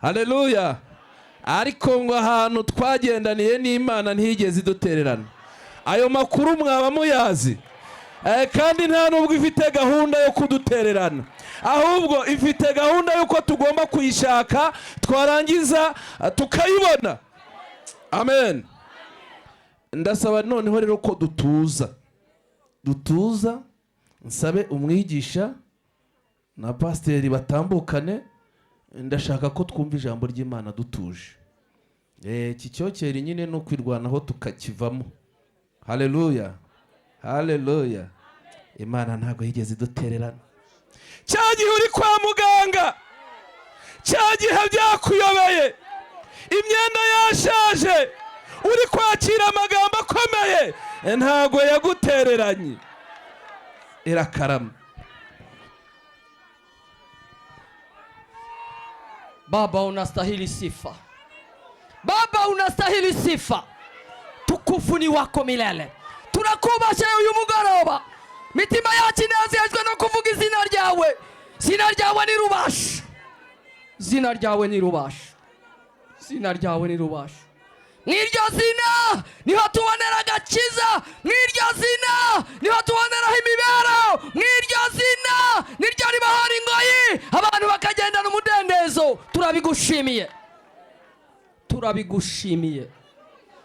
Haleluya. Ariko ngo ahantu twagendaniye n'Imana ntiyigeze idutererana. Ayo makuru mwaba muyazi. Kandi nta nubwo ifite gahunda yo kudutererana, ahubwo ifite gahunda yuko tugomba kuyishaka twarangiza tukayibona. Amen. Ndasaba noneho rero ko dutuza nsabe umwigisha na pasiteri batambukane. Ndashaka ko twumva ijambo ry'Imana dutuje. Iki cyokere nyine no kwirwanaho tukakivamo. Haleluya. Haleluya. Imana ntabwo yigeze idutererana. Cya gihe uri kwa muganga, cya gihe byakuyobeye, imyenda yashaje, uri kwakira amagambo akomeye, ntabwo yagutereranye. Irakarama. Baba, unastahili sifa. Baba, unastahili sifa. Tukufu ni wako milele. Tunakubasha uyu mugoroba. Mitima yacu inezezwe no kuvuga izina ryawe. Izina ryawe ni rubasha. Izina ryawe ni rubasha. Izina ryawe ni rubasha. Mw'iryo zina niho tubonera agakiza. Mw'iryo zina niho tubonera imibereho. Mw'iryo zina niryo ribahora ingoyi, abantu bakagendana umudendezo. Turabigushimiye. Turabigushimiye.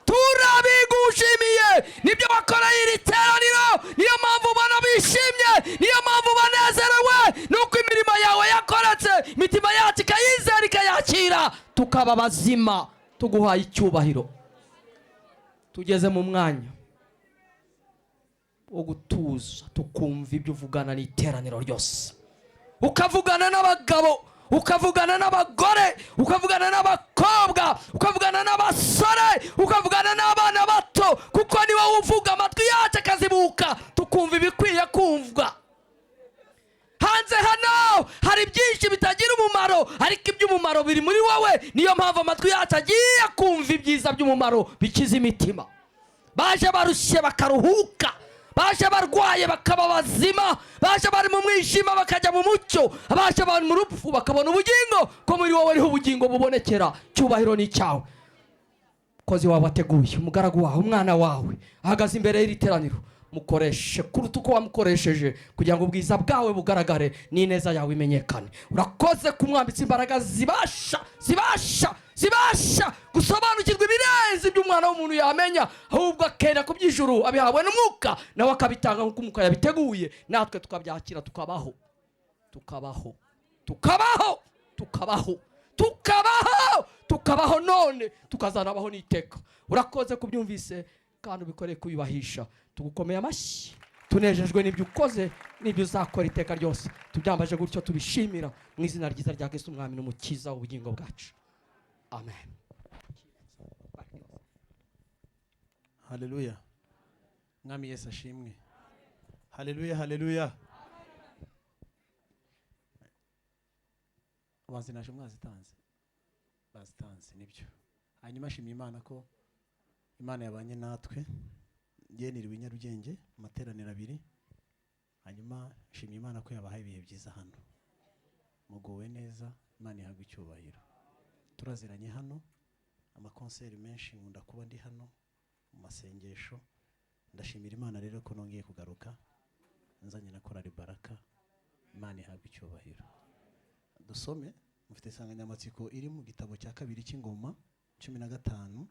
Turabigushimiye. Nibyo bakoreye iri teraniro. Niyo mpamvu ubona bishimye, niyo mpamvu banezerewe, nuko imirimo yawe yakoretse, imitima yacu ikayizera ikayakira, tukaba bazima. Tuguhaye icyubahiro. Tugeze mu mwanya wo gutuza, tukumva ibyo uvugana n'iteraniro ryose. Ukavugana n'abagabo, ukavugana n'abagore, ukavugana n'abakobwa, ukavugana n'abasore, ukavugana n'abana bato, kuko ni wowe uvuga, amatwi yacu akazibuka, tukumva ibikwiye kumvwa. Hanze hano hari byinshi bitagira umumaro, ariko iby'umumaro biri muri wowe. Niyo mpamvu amatwi yacu agiye kumva ibyiza by'umumaro bikiza imitima. Baje barushye bakaruhuka, baje barwaye bakaba bazima, baje bari mu mwijima bakajya mu mucyo, baje bari mu rupfu bakabona ubugingo, ko muri wowe ariho ubugingo bubonekera. Cyubahiro ni cyawe. Kozi wawe wateguye, umugaragu wawe, umwana wawe ahagaze imbere y'iri teraniro. Mukoreshe kuruta uko wamukoresheje, kugira ngo ubwiza bwawe bugaragare n'ineza yawe imenyekane. Urakoze kumwambitsa imbaraga zibasha gusobanukirwa ibirenze by'umwana w'umuntu yamenya, ahubwo akenda ku by'ijuru abihawe n'umwuka, nawe akabitanga nk'uko umwuka yabiteguye, natwe tukabyakira, tukabaho none tukazanabaho n'iteka. Urakoze kubyumvise kandi ubikoreye kubibahesha. Tugukomeye amashyi, tunejejwe n'ibyo ukoze n'ibyo uzakora iteka ryose. Tubyambaje gutyo tubishimira mu izina ryiza rya Kristo umwami n'umukiza w'ubugingo bwacu. Amen. Haleluya. Mwami Yesu ashimwe. Haleluya, haleluya. Wazinaje mwazitanze. Bazitanze nibyo. Hanyuma shimye Imana ko Imana yabanye natwe. Ngeniriwe Nyarugenge amateraniro abiri. Hanyuma shimye Imana ko yabahaye ibihe byiza hano. Mugowe neza, Imana ihabwe icyubahiro. Turaziranye hano, amakonseri menshi nkunda kuba ndi hano mu masengesho. Ndashimira Imana rero ko nongeye kugaruka nzanye na korali Baraka. Imana ihabwe icyubahiro. Dusome, mufite insanganyamatsiko iri mu gitabo cya kabiri cy'Ingoma 15.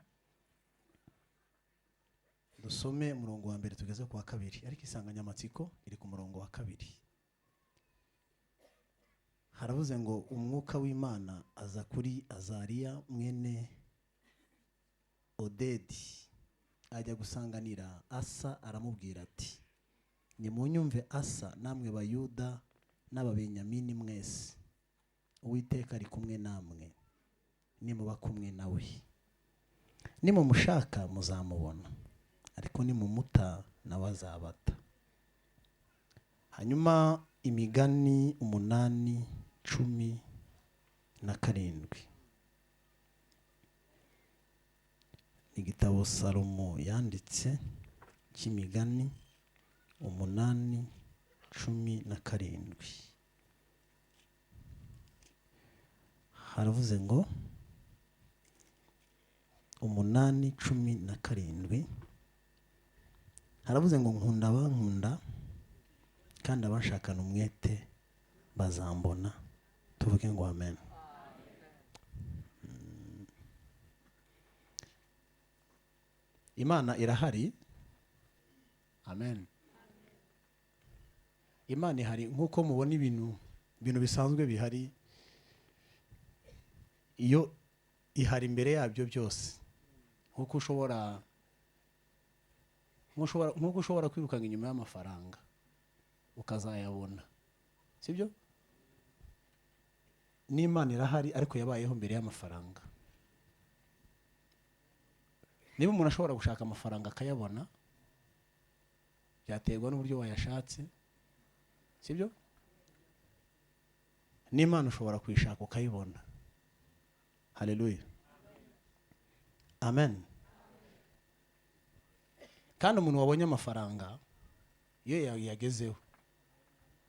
Dusome umurongo wa mbere tugeze ku wa kabiri, ariko insanganyamatsiko iri ku murongo wa kabiri. Haravuze ngo umwuka w'Imana aza kuri Azariya mwene Odedi, ajya gusanganira Asa, aramubwira ati, nimunyumve Asa namwe Bayuda n'Ababenyamini mwese, Uwiteka ari kumwe namwe, nimuba kumwe nawe. Nimumushaka muzamubona, ariko nimumuta nawe azabata. Hanyuma Imigani 8:17. Igitabo Salomo yanditse cy'Imigani 8:17. haravuze ngo 8:17 haravuze ngo nkunda abankunda kandi abashakana umwete bazambona. Tuvuge ngo amen. Imana irahari. Amen. Imana ihari nkuko mubona ibintu bisanzwe bihari. Iyo ihari imbere yabyo byose. Nkuko ushobora kwirukanga inyuma y'amafaranga ukazayabona. Sibyo? N'Imana irahari ariko yabayeho mbere y'amafaranga. Niba umuntu ashobora gushaka amafaranga akayabona, byaterwa n'uburyo wayashatse. Sibyo? N'Imana ushobora kuyishaka ukayibona. Haleluya. Amen. Kandi umuntu wabonye amafaranga iyo yagezeho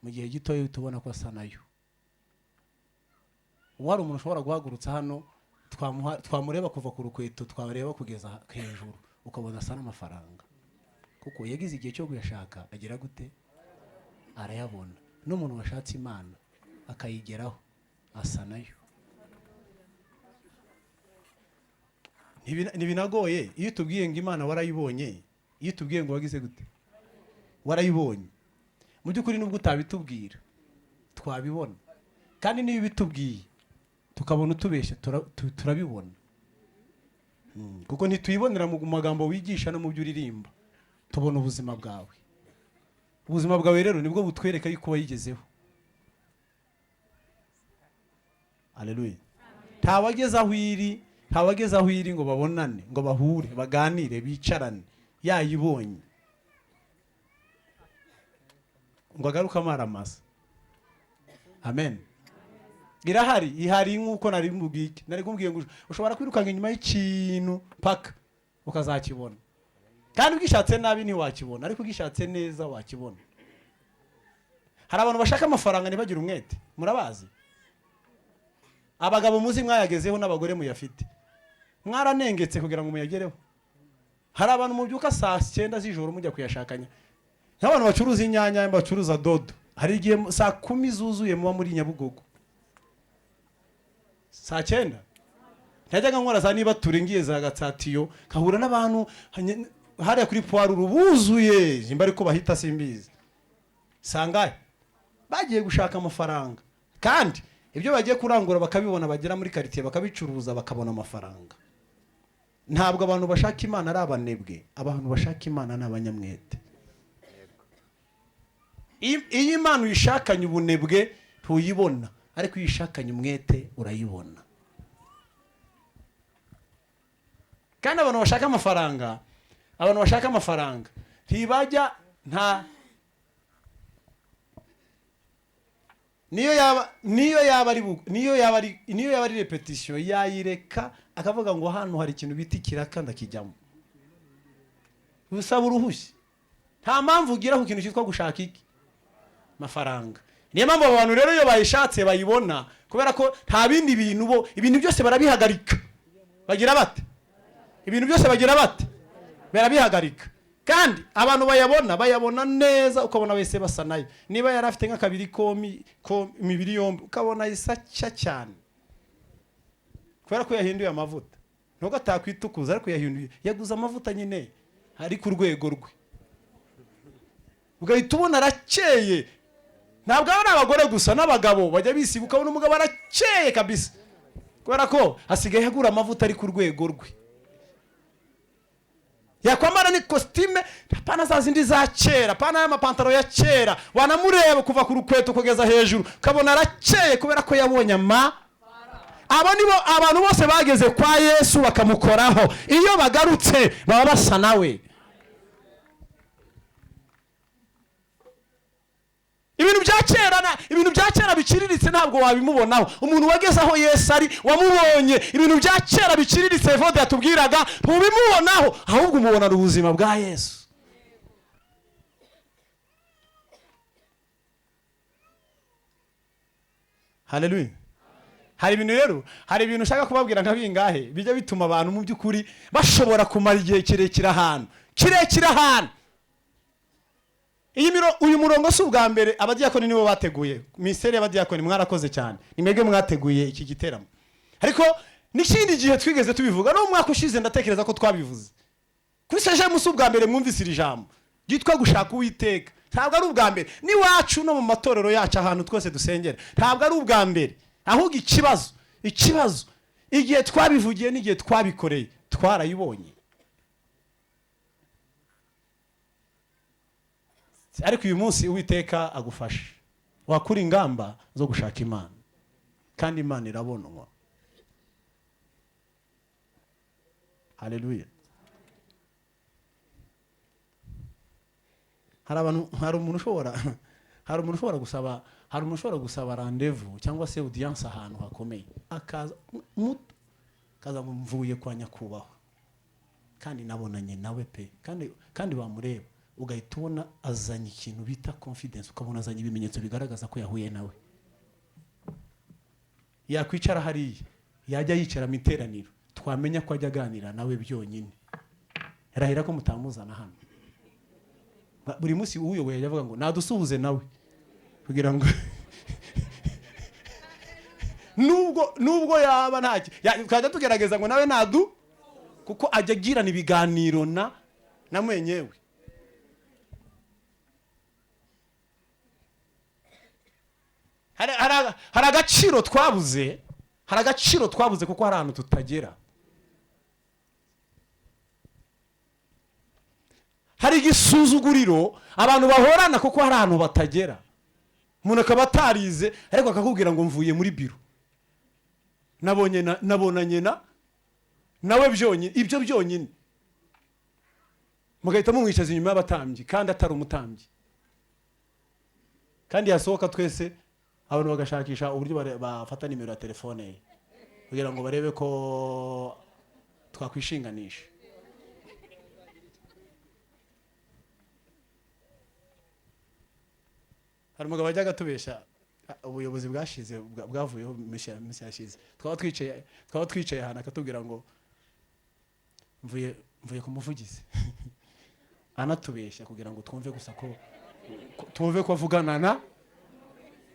mu gihe gito tubona ko asa nayo. Wari umuntu ushobora guhagurutsa hano twamureba kuva ku rukweto twareba kugeza hejuru ukabona asa n'amafaranga, kuko yagize igihe cyo kuyashaka agira gute, arayabona. N'umuntu washatse Imana akayigeraho asa nayo. Ntibinagoye iyo tubwiye ngo Imana warayibonye, iyo tubwiye ngo wagize gute, warayibonye. Mu by'ukuri nubwo utabitubwira twabibona, kandi niyo bitubwiye tukabona utubeshya turabibona. Kuko ntituyibonera mu magambo wigisha no mu byo uririmba, tubona ubuzima bwawe. Ubuzima bwawe rero nibwo butwereka yuko wayigezeho. Haleluya. Ntawageze aho iri ngo babonane, ngo bahure, baganire, bicarane, yayibonye ngo agaruka amaramasa. Amen. Ihari nkuko nari kumbwiye ngo ushobora kwirukanga inyuma y'ikintu paka ukazakibona. Kandi ugishatse nabi ntiwakibona, ariko ugishatse neza wakibona. Hari abantu bashaka amafaranga ntibagira umwete, murabazi? Abagabo muzi mwayagezeho n'abagore muyafite, mwaranengetse kugira ngo muyagereho. Hari abantu mubyuka saa 9 z'ijoro mujya kuyashakanya, nk'abantu bacuruza inyanya, bacuruza dodo. Hari igihe saa 10 zuzuye muba muri Nyabugogo, saa 9 ntajyaga nkora za niba turengiye za Gatsatiyo kahura n'abantu hariya kuri poiru buzuye, imba ariko bahita simbizi. Sangaye bagiye gushaka amafaranga, kandi ibyo bagiye kurangura bakabibona, bagera muri quartier bakabicuruza bakabona amafaranga. Ntabwo abantu bashaka Imana ari abanebwe, abantu bashaka Imana ni abanyamwete. Iyi Imana uyishakanye ubunebwe ntuyibona, ariko uyishakanye umwete urayibona. Kandi abantu bashaka amafaranga ntibajya niyo yaba ari repetition yayireka akavuga ngo hano hari ikintu biti kiraka ndakijyamo. Usaba uruhushya. Nta mpamvu ugira ku kintu cyitwa gushaka iki mafaranga. Niyo mpamvu abantu rero iyo bayishatse bayibona, kubera ko nta bindi bintu ibintu byose barabihagarika. Bagira bate? Ibintu byose bagira bate? Barabihagarika. Kandi abantu bayabona neza, ukabona wese basa nayo. Niba yari afite nk'akabiri ko imibiri yombi ukabona isaca cyane, kubera ko yahinduye amavuta. Nubwo atakwitukuza ariko yahinduye, yaguze amavuta nyine ari ku rwego rwe, ugahita ubona arakeye. Ntabwo ari abagore gusa, n'abagabo bajya bisiga ukabona umugabo arakeye kabisa, kubera ko asigaye agura amavuta ari ku rwego rwe. Yakwambara ni costume pana za zindi za kera, pana y'amapantaro ya kera, wanamureba kuva ku rukweto kugeza hejuru kabona arakeye, kubera ko yabonye abo nibo abantu bose bageze kwa Yesu bakamukoraho. Iyo bagarutse baba basa nawe. Ibintu bya kera biciriritse ntabwo wabimubonaho. Umuntu wageze aho Yesu ari wamubonye. Ibintu bya kera biciriritse Evode yatubwiraga ntubimubonaho, ahubwo umubona ubuzima bwa Yesu. Haleluya. hari ibintu rero, hari ibintu ushaka kubabwira nka bingahe bijya bituma abantu mu by'ukuri bashobora kumara igihe kirekire ahantu uyu murongo si ubwa mbere. Abadiyakoni nibo bateguye, minisiteri y'abadiyakoni mwarakoze cyane, nimwebwe mwateguye iki giteramo. Ariko n'ikindi gihe twigeze tubivuga no mwaka ushize, ndatekereza ko twabivuze kuri sejeemu. Si ubwa mbere mwumvise iri jambo ryitwa gushaka Uwiteka. Ntabwo ari ubwa mbere, ni wacu no mu matorero yacu ahantu twese dusengera, ntabwo ari ubwa mbere. Ahubwo ikibazo igihe twabivugiye n'igihe twabikoreye twarayibonye. Ariko uyu munsi Uwiteka agufashe, wakura ingamba zo gushaka Imana, kandi Imana irabonwa. Haleluya. Hari umuntu ushobora gusaba rendezvous cyangwa se audience ahantu hakomeye, akaza ngo mvuye kwa nyakubahwa, kandi nabonanye nawe pe, kandi bamureba, ugahita ubona azanye ikintu bita confidence, ukabona azanye ibimenyetso bigaragaza ko yahuye nawe. Yakwicara hariya, yajya yicara mu iteraniro, twamenya ko ajya aganira nawe byonyine, yarahira ko mutamuzana hano. Buri munsi uyoboye yajya avuga ngo nadusuhuze nawe, kugira ngo nubwo yaba ntacyo twajya tugerageza ngo nawe kuko ajya agirana ibiganiro na mwenyewe. Hari agaciro twabuze kuko hari ahantu tutagera. Hari igisuzuguriro abantu bahorana kuko hari ahantu batagera. Umuntu akaba atarize ariko akakubwira ngo mvuye muri biro, nabonanye nawe byonyine, ibyo byonyine mugahita mumwicaza inyuma y'abatambyi kandi atari umutambyi. Kandi yasohoka twese abantu bagashakisha uburyo bafata nimero ya telefone ye kugira ngo barebe ko twakwishinganisha. Hari umugabo wajyaga atubesha, ubuyobozi bwashize bwavuyeho misi yashize, twaba twicaye ahantu akatubwira ngo mvuye ku muvugizi anatubeshya kugira ngo twumve gusa ko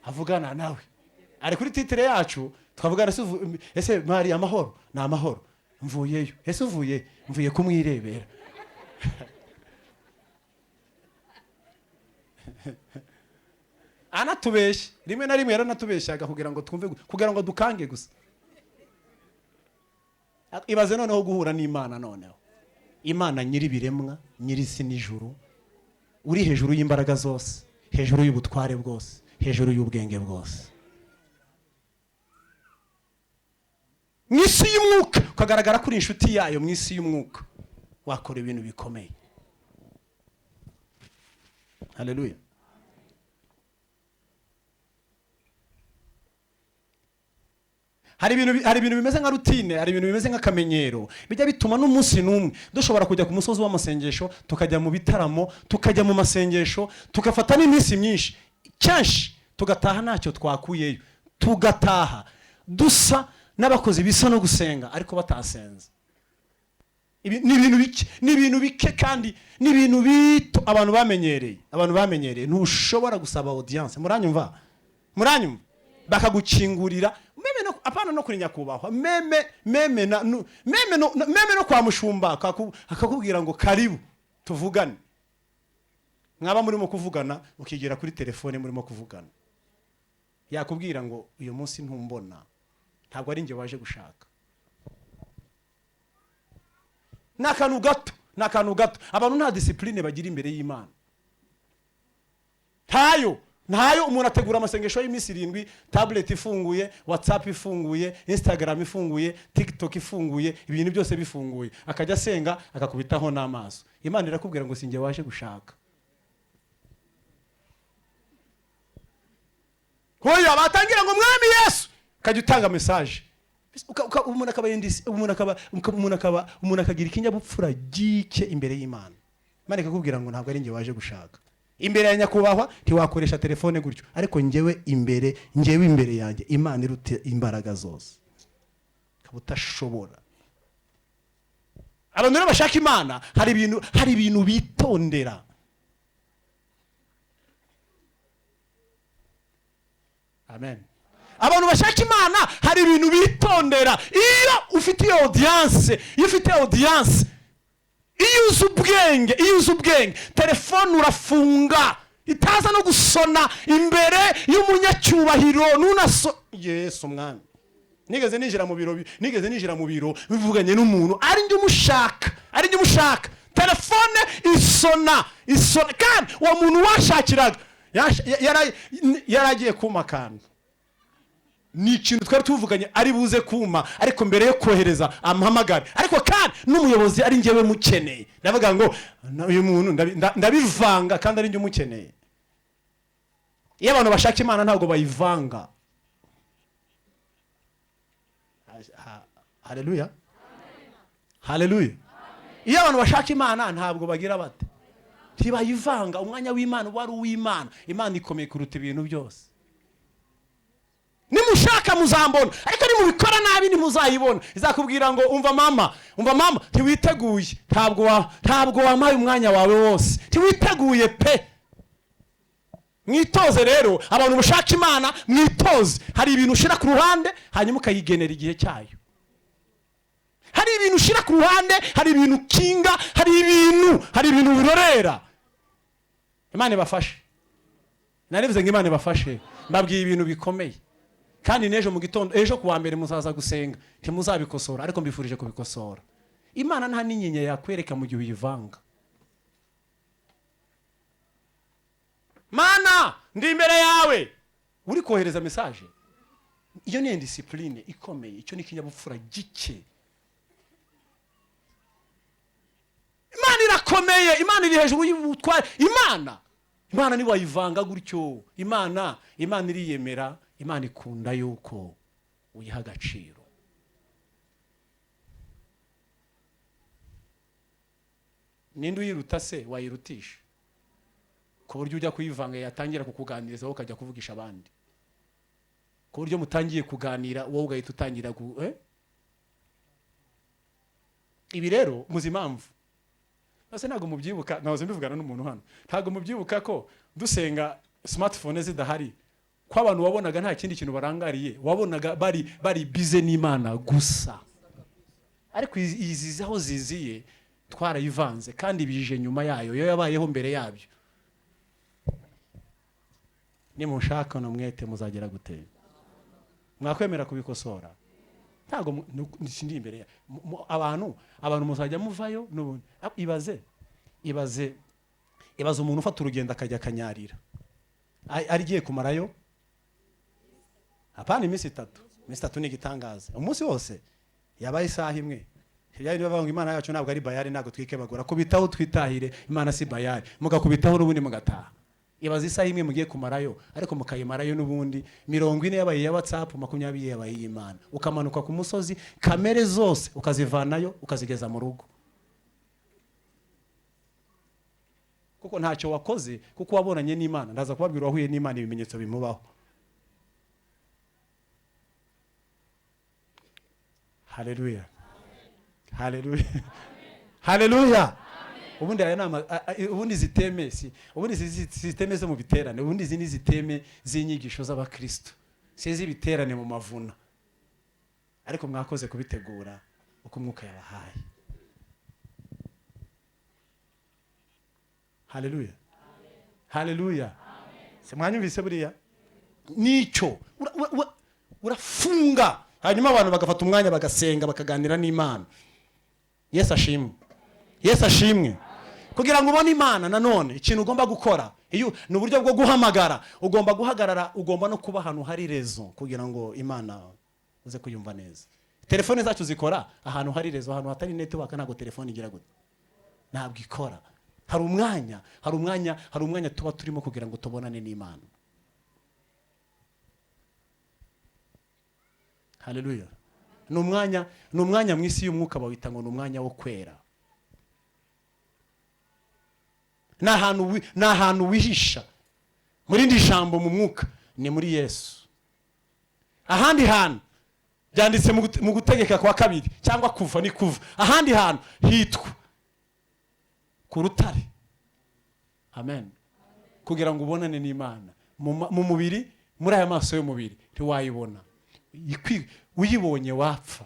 avugana nawe. Ari kuri titre yacu twavugana, ese mari amahoro, na amahoro, mvuyeyo, ese mvuye kumwirebera. Anatubeshya rimwe na rimwe, yaranatubeshyaga kugira ngo twumve, kugira ngo dukange gusa. Ibaze noneho guhura n'Imana, noneho Imana nyiri biremwa, nyiri isi n'ijuru, uri hejuru y'imbaraga zose, hejuru y'ubutware bwose, hejuru y'ubwenge bwose, mwisi y'umwuka, ukagaragara kuri inshuti yayo mwisi y'umwuka, wakora ibintu bikomeye. Haleluya. Hari ibintu bimeze nka routine, hari ibintu bimeze nk'akamenyero bijya bituma n'umunsi n'umwe dushobora kujya ku musozi w'amasengesho, tukajya mu bitaramo, tukajya mu masengesho, tugafata n'iminsi myinshi, kenshi tugataha ntacyo twakuyeyo, tugataha dusa n'abakozi bisa no gusenga ariko batasenze. Ni ibintu bike kandi ni ibintu bito abantu bamenyereye. Ntushobora gusaba audience, muranyumva bakagukingurira apana no kuri nyakubahwa, meme no kwa mushumba akakubwira ngo karibu tuvugane. Mwaba murimo kuvugana ukigera kuri telefone murimo kuvugana, yakubwira ngo uyu munsi ntumbona, ntabwo ari nge waje gushaka. N'akantu gato abantu nta discipline bagira imbere y'Imana. Ntayo umuntu ategura amasengesho y'iminsi 7, tablet ifunguye, WhatsApp ifunguye, Instagram ifunguye, TikTok ifunguye, ibintu byose bifunguye, akajya asenga akakubitaho n'amaso. Imana irakubwira ngo singe waje gushaka. Hoya batangira ngo mwami Yesu, kajya utanga message. Umuntu akagira ikinyabupfura gike imbere y'Imana. Imana ikakubwira ngo ntabwo ari nge waje gushaka. imbere ya nyakubahwa ntiwakoresha telefone gutyo, ariko njyewe imbere yanjye Imana irute imbaraga zose ukaba utashobora. Abantu rero bashaka Imana hari ibintu bitondera. Amen. Abantu bashaka Imana hari ibintu bitondera. Iyo ufite audience, iyo uzi ubwenge, telefone urafunga itaza no gusona imbere y'umunyacyubahiro Yesu mwami. Nigeze ninjira mu biro bivuganye n'umuntu ari njye umushaka, telefone isona kandi uwo muntu washakiraga yaragiye kuma kandi ni ikintu twari tuvuganye ari buze kuma, ariko mbere yo kohereza amuhamagara, ariko kandi n'umuyobozi ari njyewe mukeneye. Ndavuga ngo uyu muntu ndabivanga kandi ari njye umukeneye. Iyo abantu bashaka Imana ntabwo bayivanga. Haleluya. Haleluya. Iyo abantu bashaka Imana ntabwo bagira bate, ntibayivanga. Umwanya w'Imana wari uw'Imana. Imana ikomeye kuruta ibintu byose. Nimushaka muzambona, ariko nimubikora nabi ntimuzayibona. Izakubwira ngo umva mama, ntiwiteguye, ntabwo wamaye umwanya wawe wose, ntiwiteguye pe. Mwitoze rero, abantu bashaka Imana mwitoze. Hari ibintu ushira ku ruhande hanyuma ukayigenera igihe cyayo. Hari ibintu ushira ku ruhande, hari ibintu kinga, hari ibintu birorera. Imana ibafashe. Narivuze ngo Imana ibafashe, mbabwiye ibintu bikomeye. Kandi nejo mu gitondo, ejo kuwa mbere muzaza gusenga, ntimuzabikosora, ariko mbifurije kubikosora. Imana nta n'inyenye yakwereka mu gihe uyivanga. Mana, ndi imbere yawe, uri kohereza message. Iyo ni discipline ikomeye, icyo ni kinyabupfura gike. Imana irakomeye, Imana iri hejuru y'ubutware. Imana ni wayivanga gutyo. Imana iriyemera, Imana ikunda yuko uyiha agaciro. Ninde uyiruta se wayirutisha? Ku buryo ujya kuyivanga yatangira kukuganiriza wowe ukajya kuvugisha abandi. Ku buryo mutangiye kuganira wowe ugahita utangira Ibi rero muzi impamvu. Base ntago mubyibuka, nahoze mbivugana n'umuntu hano. Ntago mubyibuka ko dusenga smartphone zidahari, ko abantu wabonaga nta kindi kintu barangariye, wabonaga bari bize n'Imana gusa. Ariko izi aho ziziye twarayivanze kandi bije nyuma yayo, yo yabayeho mbere yabyo. Nimushaka no mwete muzagera gute? Mwakwemera kubikosora? Ntago ndi imbere abantu muzajya muvayo n'ubundi. Ibaze umuntu ufata urugendo akajya kanyarira. Arigiye kumarayo apana iminsi 3. Iminsi 3 ni igitangaza. Umunsi wose yabaye isaha imwe. Yari bavuga ngo Imana yacu ntabwo ari bayari, ntabwo twikebagura. Kubitaho twitahire, Imana si bayari. Mugakubitaho n'ubundi mugataha. Ibaze isaha imwe mugiye kumarayo, ariko mukayimarayo n'ubundi 40 yabaye ya WhatsApp, 20 yabaye y'Imana. Ukamanuka ku musozi, kamere zose ukazivanayo ukazigeza mu rugo. Kuko ntacyo wakoze, kuko wabonanye n'Imana. Ndaza kubabwira wahuye n'Imana ibimenyetso bimubaho. Haleluya. Haleluya. Haleluya. Ubundi aya nama ubundi ziteme zo mu biterane, ubundi zini ziteme z'inyigisho z'abakristo. Sizi biterane mu mavuna. Ariko mwakoze kubitegura uko Mwuka yabahaye. Haleluya. Haleluya. Semwanyumvise buriya? Nico urafunga, hanyuma abantu bagafata umwanya bagasenga bakaganira n'Imana. Yesu ashimwe. Yesu ashimwe. Kugira ngo ubone Imana nanone ikintu ugomba gukora, iyo ni uburyo bwo guhamagara, ugomba guhagarara, ugomba no kuba ahantu hari rezo kugira ngo Imana uze kuyumva neza. Telefone zacu zikora ahantu hari rezo, ahantu hatari network ntago telefone igira gute, ntabwo ikora. Hari umwanya tuba turimo kugira ngo tubonane n'Imana. Haleluya. Ni umwanya mwisi y'umwuka bawita ngo ni umwanya wo kwera. n'ahantu wihisha muri ndi jambo mu mwuka ni muri Yesu. Ahandi hantu byanditse mu gutegeka kwa kabiri cyangwa kuva ni kuva, ahandi hantu hitwa ku rutare. Amen. Kugira ngo ubonane n'Imana mu mubiri, muri aya maso y'umubiri ntiwayibona, uyibonye wapfa.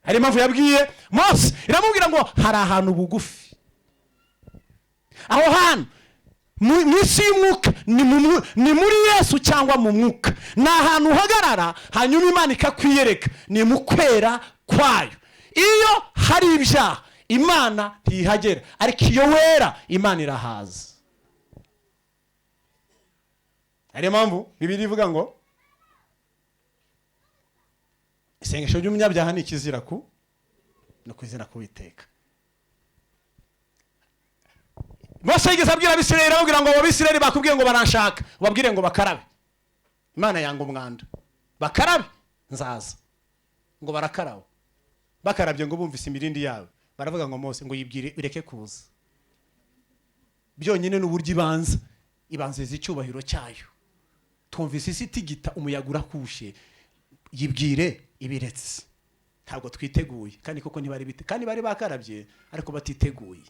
Hari impamvu yabwiye Mose, iramubwira ngo hari ahantu bugufi. Aho hantu mwisi y'umwuka ni muri Yesu cyangwa mu mwuka, ni ahantu uhagarara hanyuma Imana ikakwiyereka, ni mu kwera kwayo. Iyo hari ibyaha Imana ntihagera, ariko iyo wera Imana irahaza. Hari impamvu Bibiliya ivuga ngo isengesho ry'umunyabyaha ni ikizira no kwizera k'Uwiteka. Mose yigeze abwira Abisirayeli, ababwira ngo Abisirayeli bakubwiye ngo baranshaka, babwire ngo bakarabe. Imana yanga umwanda, bakarabe nzaza. Ngo barakaraba, bakarabye ngo bumvise imirindi yawe, baravuga ngo Mose ngo yibwire ureke kuza. Byonyine n'uburyo ibanzeza icyubahiro cyayo. Twumvise isi itigita, umuyaga urakushe, yibwire ibiretse. Ntabwo twiteguye, kandi koko kandi bari bakarabye ariko batiteguye.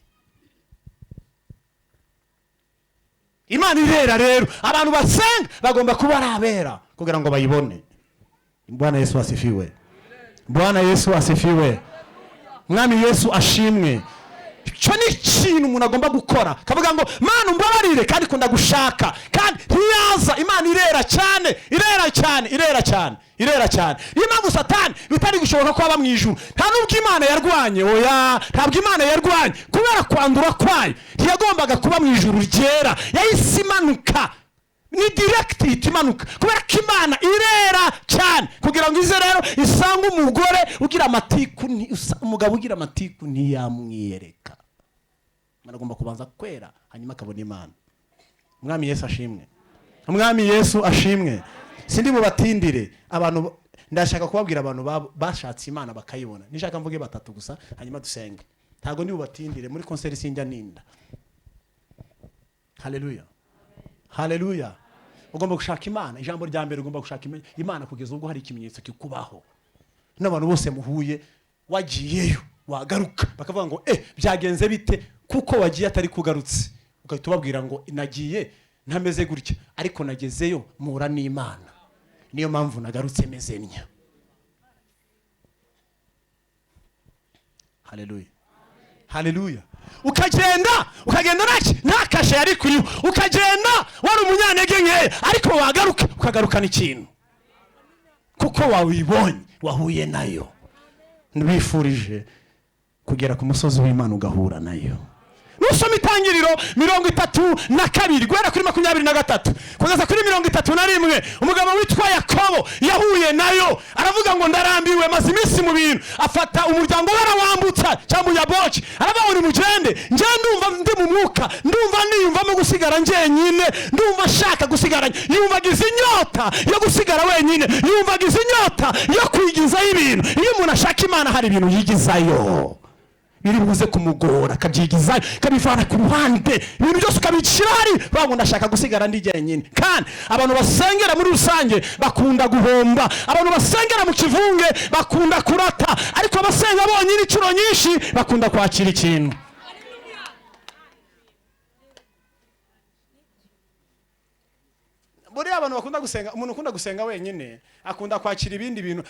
Imana irera rero, abantu basenga bagomba kuba ari abera kugira ngo bayibone. Bwana Yesu asifiwe. Bwana Yesu asifiwe. Mwami Yesu ashimwe. Cyo ni ikintu umuntu agomba gukora, kavuga ngo Mana umbabarire kandi ko ndagushaka, kandi ntiyaza. Imana irera cyane, irera cyane. Niyo mpamvu Satani bitari gushoboka ko aba mu ijuru. Nta nubwo Imana yarwanye, oya, ntabwo Imana yarwanye, kubera kwandura kwayo ntiyagombaga kuba mu ijuru ryera, yahise imanuka. Ni direct itimanuka, kubera ko Imana irera cyane, kugira ngo ize rero isange umugore ugira amatiku, umugabo ugira amatiku ntiyamwiyereka. Imana agomba kubanza kwera hanyuma akabona Imana. Mwami Yesu ashimwe. Mwami Yesu ashimwe. Sindi mubatindire abantu, ndashaka kubabwira abantu bashatse Imana bakayibona. Nishaka mvuge batatu gusa hanyuma dusenge. Ntago ndi bubatindire, muri concert sinjya ninda. Haleluya. Haleluya. Ugomba gushaka Imana. Ijambo rya mbere ugomba gushaka Imana kugeza ubwo hari ikimenyetso kikubaho. N'abantu bose muhuye wagiyeyo wagaruka bakavuga ngo byagenze bite, kuko wagiye atari kugarutse. Ugahita ubabwira ngo nagiye ntameze gutya, ariko nagezeyo mura n'Imana, niyo mpamvu nagarutse meze nya. Haleluya. Haleluya. Ukagenda nta kashe yari kuri, ukagenda wari umunyantege nke, ariko wagaruka ukagarukana ikintu kuko wawibonye, wahuye nayo. Nbifurije kugera ku musozi w'Imana ugahura nayo. Nusoma Itangiriro 32 guhera kuri 23 kugeza kuri 31, umugabo witwa Yakobo yahuye nayo, aravuga ngo ndarambiwe maze iminsi mu bintu. Afata umuryango warawambutsa cyangwa yaboki, aravuga ngo nimugende, nje ndumva ndi mu mwuka, ndumva niyumvamo gusigara njyenyine, ndumva shaka gusigara. Yumvagize inyota yo gusigara wenyine, yumvagize inyota yo kwigizayo ibintu. Iyo umuntu ashaka Imana hari ibintu yigizayo biri buze kumugora, kabyigizayo, kabivana ku ruhande, ibintu byose ukabicirari, bavuga ndashaka gusigara ndi jyenyine. Kandi abantu basengera muri rusange bakunda guhomba, abantu basengera mu kivunge bakunda kurata, ariko abasenga bonyine incuro nyinshi bakunda kwakira ikintu. Buri abantu bakunda gusenga, umuntu ukunda gusenga wenyine akunda kwakira ibindi bintu,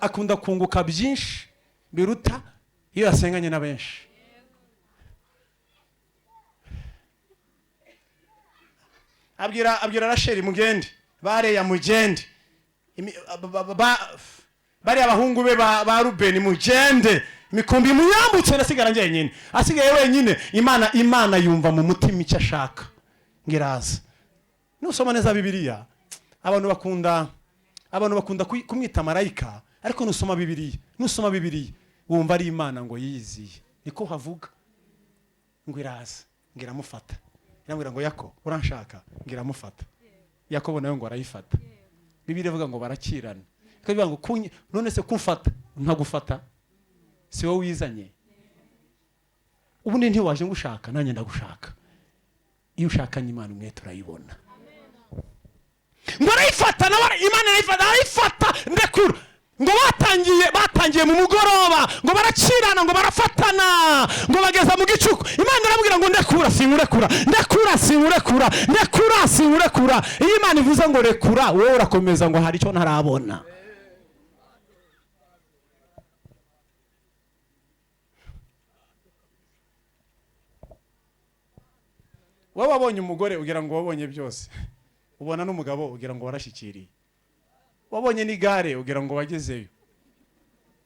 akunda kunguka byinshi biruta iyo yasenganye na benshi. Abwira Rasheli mugende, bareya mugende, bari abahungu be ba Rubeni mugende, imikumbi muyambutse nasigara njyenyine. Asigaye wenyine, Imana yumva mu mutima icyo ashaka ngiraza. Nusoma neza Bibiliya, abantu bakunda kumwita marayika, ariko nusoma Bibiliya wumva ari Imana ngo yiyiziye. Niko havuga ngo iraza ngiramufata, irambwira ngo Yakobo uranshaka ngiramufata. Yakobo nayo ngo arayifata. Bibiliya ivuga ngo barakirana, ikavuga ngo none se kumfata ntagufata, si wowe wizanye. Ubundi ntiwaje ngushaka, nanjye ndagushaka. iyo ushakanye Imana umwete urayibona. Ngo arayifata Imana arayifata ndekura. Ngo batangiye mu mugoroba, ngo baracirana, ngo barafatana, ngo bageza mu gicuku. Imana arabwira ngo ndekura sinkurekura, ndekura sinkurekura, ndekura sinkurekura. Iyo Imana ivuze ngo rekura, wowe urakomeza ngo hari icyo ntarabona. Wowe wabonye umugore ugira ngo wabonye byose, ubona n'umugabo ugira ngo warashikiriye. Wabonye n'igare ugira ngo wagezeyo,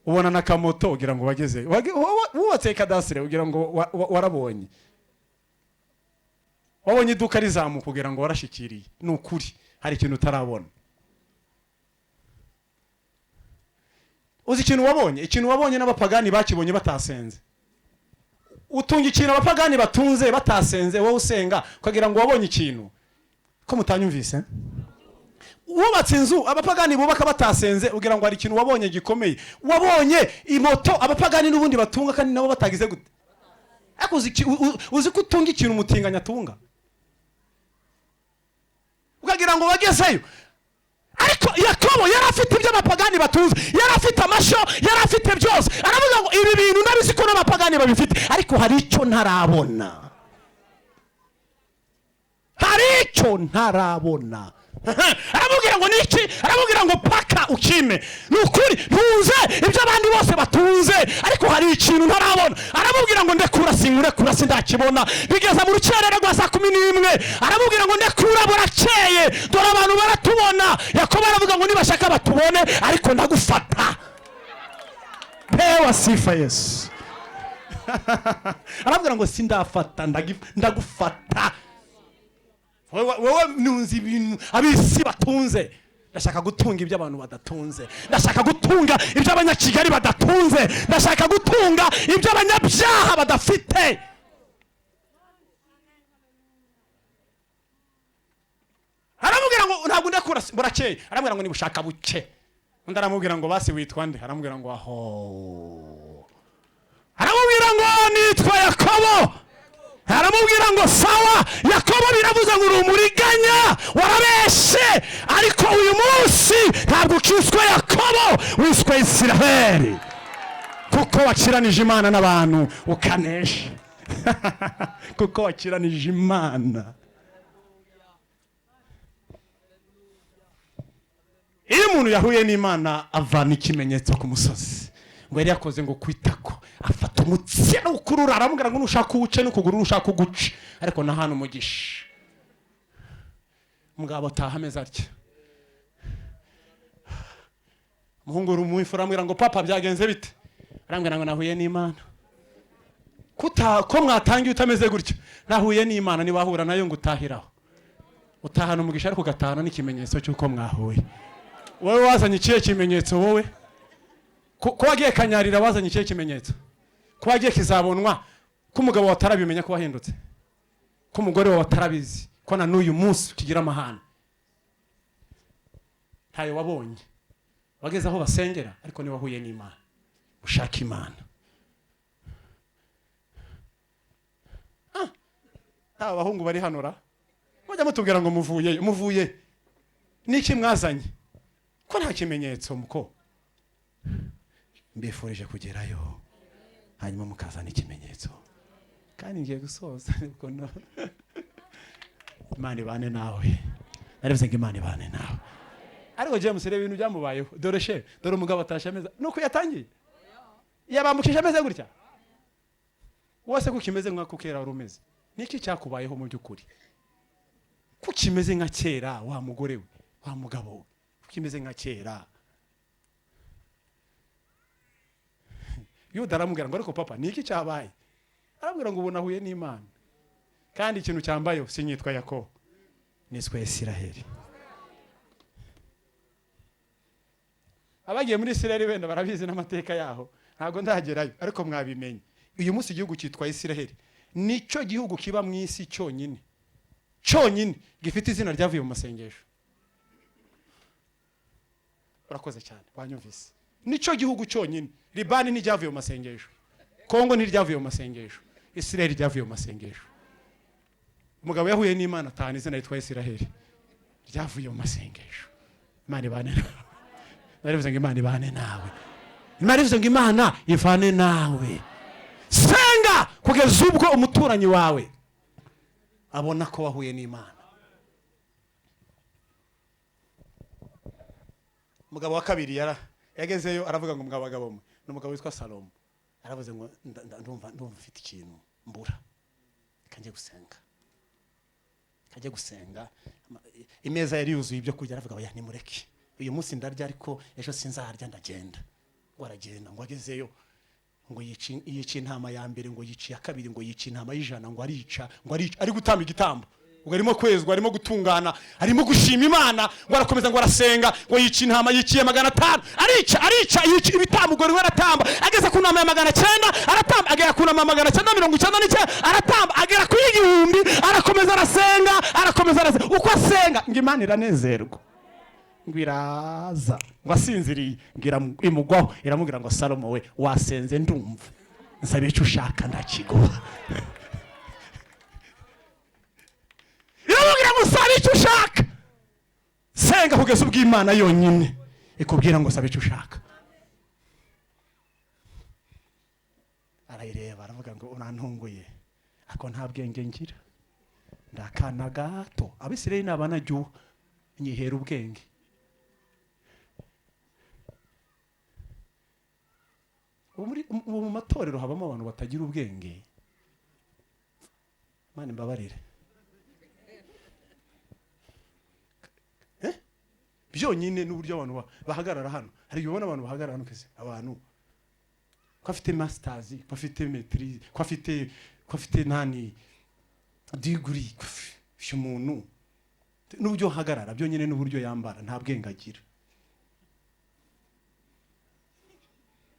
ubona na kamoto ugira ngo wagezeyo, wubatse kadasire ugira ngo warabonye, wabonye iduka rizamuka ugira ngo warashikiriye. Ni ukuri hari ikintu utarabona. Uzi ikintu wabonye n'abapagani bakibonye batasenze. Utunga ikintu abapagani batunze batasenze, wowe usenga ukagira ngo wabonye ikintu. Ko mutanyumvise? Wubatse inzu abapagani bubaka batasenze ugira ngo hari ikintu wabonye gikomeye. Wabonye imoto abapagani n'ubundi batunga kandi nabo batagize gute. Ariko uzi ko utunga ikintu umutinganya atunga, ukagira ngo wagezeyo. Ariko Yakobo yari afite ibyo abapagani batunze, yari afite amasho, yari afite byose. Aravuga ngo ibi bintu nabizi ko n'abapagani babifite, ariko hari icyo ntarabona, hari icyo ntarabona. Aramubwira ngo niki? Aramubwira ngo paka ukime. Nukuri ntunze ibyo abandi bose batunze, ariko hari ikintu ntarabona. Aramubwira ngo ndekura sinkurekura sindakibona. Bigeza mu rukerera rwa saa 11. Aramubwira ngo ndekura burakeye, dore abantu baratubona. Yakobo aravuga ngo nibashaka batubone, ariko ndagufata. Pewa sifa Yesu. Aramubwira ngo sindafata, ndagufata. Wowe nunzi ibintu abisi batunze, ndashaka gutunga ibyo abantu badatunze, ndashaka gutunga ibyo abanyakigali badatunze, ndashaka gutunga ibyo abanyabyaha badafite. Aramubwira ngo ntabwo ndakura burakeye. Aramubwira ngo nibushaka buke. Undi aramubwira ngo basi witwa nde? Aramubwira ngo aho. Aramubwira ngo nitwa Yakobo. Aramubwira ngo sawa. Yakobo biravuze ngo urumuriganya warabeshe, ariko uyu munsi ntabwo ukiswe Yakobo, wiswe Isiraheli, kuko wakiranije Imana n'abantu ukanesha. Kuko wakiranije Imana. Iyo umuntu yahuye n'Imana avana ikimenyetso ku musozi, ngo yari yakoze ngo kwitako, afata umutsi no kurura. Aramubwira ngo nushaka uwuce n'ukuguru nushaka uguce, ariko na hano umugisha. Umugabo ataha ameze atya. Umuhungu rumwifura aramubwira ngo papa byagenze bite? Aramubwira ngo nahuye n'Imana. Ko mwatangiye utameze gutyo, nahuye n'Imana. Niwahura nayo ngo utahiraho, utahana umugisha, ariko ugatahana n'ikimenyetso cy'uko mwahuye. Wowe wazanye ikihe kimenyetso? Wowe ko wagiye kanyarira wazanye ikihe kimenyetso? Ko wagiye kizabonwa, ko umugabo watarabimenya ko wahindutse, ko umugore wawe watarabizi, ko na n'uyu munsi ukigira amahane. Ntayo wabonye. Wageze aho basengera, ariko ni wahuye n'Imana, ushaka Imana. Aba bahungu bari hanora bajya mutubwira ngo muvuye niki mwazanye, ko nta kimenyetso muko. Mbifurije kugerayo, hanyuma mukazana ikimenyetso. Kandi ngiye gusoza nibwo no. Imana ibane nawe. Narivuze ngo Imana ibane nawe. Ariko James reba ibintu byamubayeho. Dore umugabo atashameza nuko yatangiye. Yabambukije ameze gutya. Wose ko kimeze nka kukera warumeze. Niki cyakubayeho mu byukuri? Ko kimeze nka kera wa mugore we, wa mugabo we. Kimeze nka kera. Yuda aramubwira ngo ariko papa niki cyabaye? Aramubwira ngo ubu nahuye n'Imana, kandi ikintu cyambayeho sinyitwa Yakobo, niswe Isiraheli. Abagiye muri Isiraheli benda barabizi n'amateka yaho, ntago ndagerayo, ariko mwabimenye. Uyu munsi igihugu cyitwa Isiraheli nicyo gihugu kiba mu isi cyonyine gifite izina ryavuye mu masengesho. Urakoze cyane wanyumvise. Nicyo gihugu cyonyine. Libani ntiryavuye mu masengesho, Kongo ntiryavuye mu masengesho, Isiraheli ryavuye mu masengesho. umugabo yahuye n'Imana atahana izina yitwa Isiraheli ryavuye mu masengesho. Imana ibane nawe. Narivuze ngo Imana ibane nawe. Narivuze ngo Imana ivane nawe. Senga kugeza ubwo umuturanyi wawe abona ko wahuye n'Imana. Umugabo wa kabiri yagezeyo aravuga ngo umugabo umwe n'umugabo witwa Salomo aravuze ngo ndumva mfite ikintu mbura kajya gusenga imeza yari yuzuye ibyo kurya aravuga oya nimureke uyu munsi ndarya ariko ejo sinzarya ndagenda ngo aragenda ngo agezeyo ngo yica intama ya mbere ngo yica ya kabiri ngo yica intama y'ijana ngo arica ari gutamba igitambo ngo arimo kwezwa arimo gutungana arimo gushima Imana ngo arakomeza ngo arasenga ngo yica intama yiciye 500 arica yica ibitambo ngo aratamba ageze ku nama ya 900 aratamba agera ku nama 999 aratamba agera ku 1000 arakomeza arasenga uko asenga ngo Imana iranezerwa ngo iraza ngo asinziriye ngira imugwaho iramubwira ngo Salomo we wasenze ndumva nsabe icyo ushaka ndakiguha. Iramubwira ngo sabe icyo ushaka senga kugeza ubwo Imana yonyine ikubwira ngo sabe icyo ushaka. Arayireba aravuga ngo urantunguye ako nta bwenge ngira ndakana gato Abisirayeli nabana jyu nyihera ubwenge. Mu matorero habamo abantu batagira ubwenge. Imana imbabarire. Byonyine n'uburyo abantu bahagarara hano hari ubona abantu bahagarara hano kese abantu ko afite masters ko afite maîtrise ko afite nani degree cy'umuntu n'uburyo hagarara byonyine n'uburyo yambara nta bwenge agira.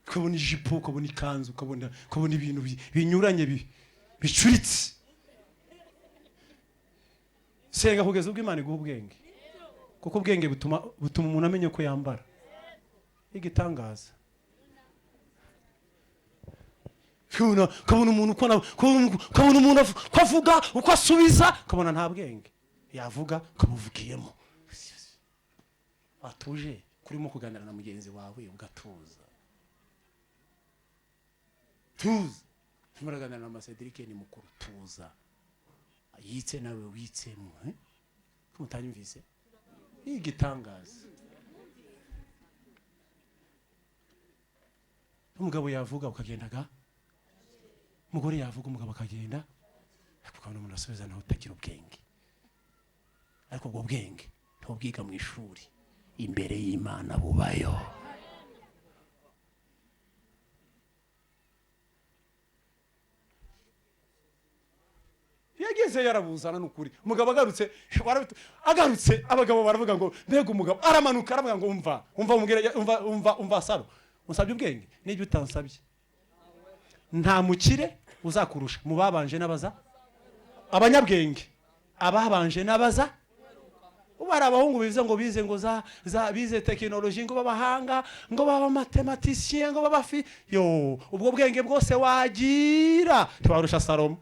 Ukabona ijipo ukabona ikanzu ukabona ibintu binyuranye bicuritse. Senga kugeza ubwo Imana iguha ubwenge kuko ubwenge butuma umuntu amenya ko yambara igitangaza. Kabona umuntu kabona umuntu avuga uko asubiza kabona nta bwenge yavuga kamuvugiyemo atuje kurimo kuganira na mugenzi wawe ugatuza tumuraganira na Masedrike ni mukuru tuza yitse nawe witsemo kumutanyumvise igitangaza. Umugabo yavuga ukagendaga umugore yavuga umugabo akagenda akabona umuntu asubiza nawe utagira ubwenge ariko ubwo bwenge ntubwiga mu ishuri imbere y'Imana bubayo. Yageze yarabuzana n'ukuri umugabo agarutse abagabo baravuga ngo mbega umugabo aramanuka aravuga ngo umva Salo unsabye ubwenge n'ibyo utansabye nta mukire uzakurusha mu babanje n'abaza abanyabwenge ababanje n'abaza ubara abahungu bize ngo bize technology ngo babahanga ngo baba mathematician ngo baba ubwo bwenge bwose wagira twarusha Salomo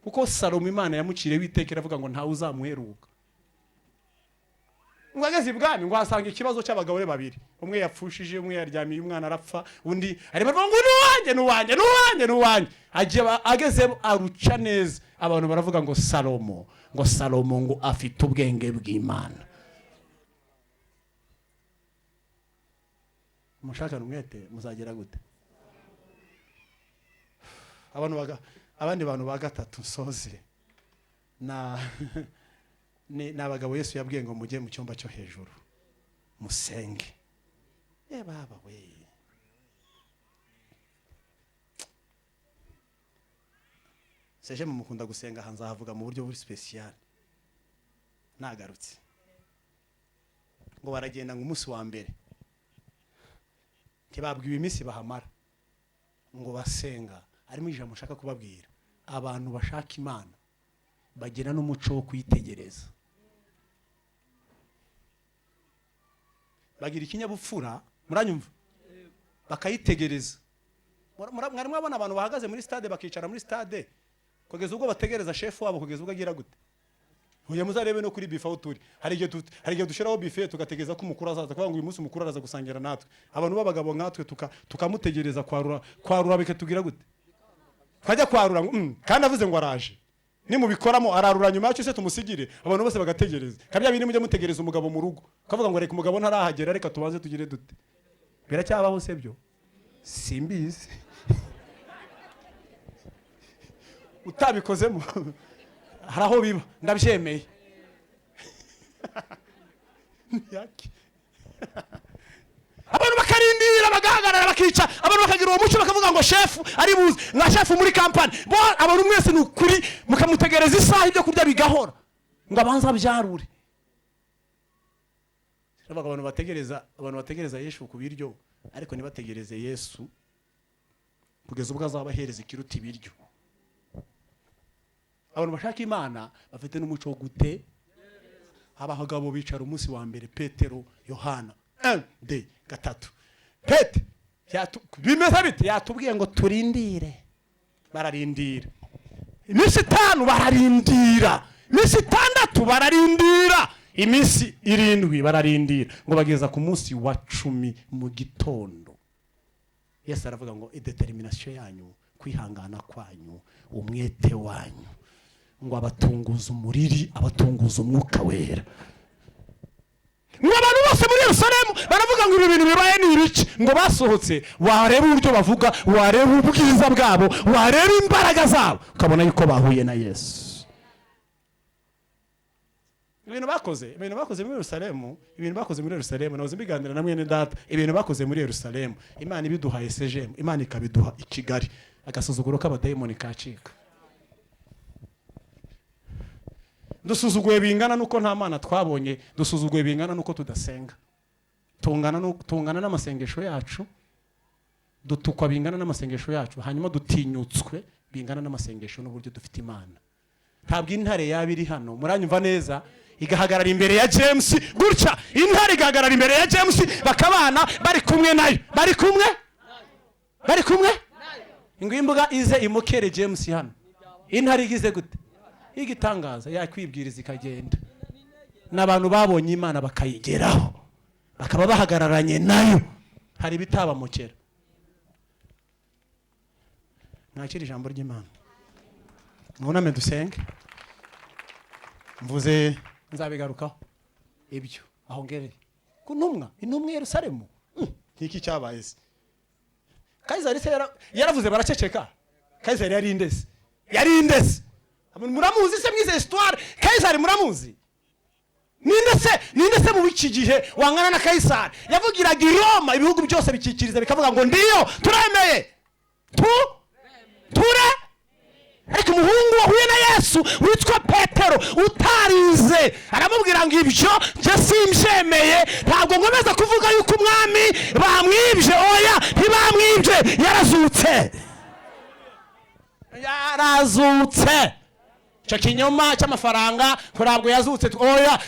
kuko Salomo Imana yamucire witekera avuga ngo ntawe uzamuheruka. Ngo ageze ibwami ngo asanga ikibazo cy'abagabo babiri umwe yapfushije umwe yaryamiye umwana arapfa undi ari barwa ngo nuwanje ageze aruca neza abantu baravuga ngo Salomo ngo afite ubwenge bw'Imana. Mushaka numwete muzagera gute abandi bantu ba gatatu soze n'abagabo Yesu yabwiye ngo mujye mu cyumba cyo hejuru musenge. Baba we seje mukunda gusenga hanze havuga mu buryo buri special nagarutse ngo baragenda ngo umunsi wa mbere ntibabwiwe iminsi bahamara ngo basenga arimo ijambo ushaka kubabwira abantu bashaka Imana bagena n'umuco wo kwitegereza bagira ikinyabupfura muranyumva bakayitegereza. Mwari mwabona abantu bahagaze muri stade bakicara muri stade kugeza ubwo bategereza chef wabo kugeza ubwo agira gute Uya muzarebe no kuri bifa uturi. Hari igihe dushiraho bife tugategeza ko umukuru azaza kuvuga ngo uyu munsi umukuru araza gusangira natwe. Abantu b'abagabo nkatwe tukamutegereza kwarura bikatugira gute? Twajya kwarura kandi avuze ngo araje. Ni mubikoramo ararura nyuma yacu se tumusigire abantu bose bagategereza. Kabya bindi mujye mutegereza umugabo mu rugo. Kavuga ngo reka umugabo ntarahagera reka tubanze tugire dute. Biracyabaho se byo? Simbizi. Utabikozemo haraho biba ndabyemeye. Abantu bakarindira bagahagarara bakica abantu bakagira uwo muco bakavuga ngo chef ari buze nka chef muri company bo abantu mwese nukuri mukamutegereza isaha ibyo kurya bigahora ngo abanza byarure. Abantu bategereza Yesu ku biryo ariko nibategereze Yesu kugeza ubwo azabahereza ikiruta ibiryo. Abantu bashaka Imana bafite n'umuco wo gute abahagabo bicara umunsi wa mbere Petero Yohana 1 gatatu Pete bimeze bite yatubwiye ngo turindire bararindira iminsi 5 bararindira iminsi 6 bararindira iminsi 7 bararindira ngo bageza ku munsi wa 10 mu gitondo. Yesu aravuga ngo determination yanyu kwihangana kwanyu umwete wanyu ngo abatunguza umuriri abatunguza umwuka wera. Ngo abantu bose muri Yerusalemu baravuga ngo ibi bintu bibaye ni ibiki ngo basohotse wareba uburyo bavuga wareba ubwiza bwabo wareba imbaraga zabo ukabona yuko bahuye na Yesu. Ibintu bakoze muri Yerusalemu nazo mbiganira na mwene data ibintu bakoze muri Yerusalemu Imana ibiduhaye SEGEEM Imana ikabiduha i Kigali agasuzuguro k'abadayimoni kacika. Dusuzuguye bingana nuko nta Mana twabonye dusuzuguye bingana nuko tudasenga tungana n'amasengesho yacu dutukwa bingana n'amasengesho yacu hanyuma dutinyutswe bingana n'amasengesho n'uburyo dufite Imana. Ntabwo intare yabiri hano muranyumva neza igahagarara imbere ya James gutya intare igahagarara imbere ya James bakabana bari kumwe nayo bari kumwe ingwimbuga ize imukere James hano intare igize gute igitangaza yakwibwiriza ikagenda n'abantu babonye Imana bakayigeraho bakaba bahagararanye nayo hari bitabamukera. Nakira ijambo ry'Imana mwuname dusenge mvuze nzabigarukaho ibyo aho ngereye intumwa Yerusalemu iki cyabaye se Kaisari se yaravuze baraceceka. Kaisari yari indese muramuzi se mwize histoire Kaisari muramuzi ninde se mu wiki gihe wangana na Kaisari yavugiraga i Roma ibihugu byose bikikiriza bikavuga ngo ndiyo turemeye ture ariko umuhungu wahuye na Yesu witwa Petero utarize aramubwira ngo ibyo nje simbyemeye ntabwo nkomeza kuvuga yuko umwami bamwibye oya ntibamwibye yarazutse cyo kinyoma cy'amafaranga ntabwo yazutse oya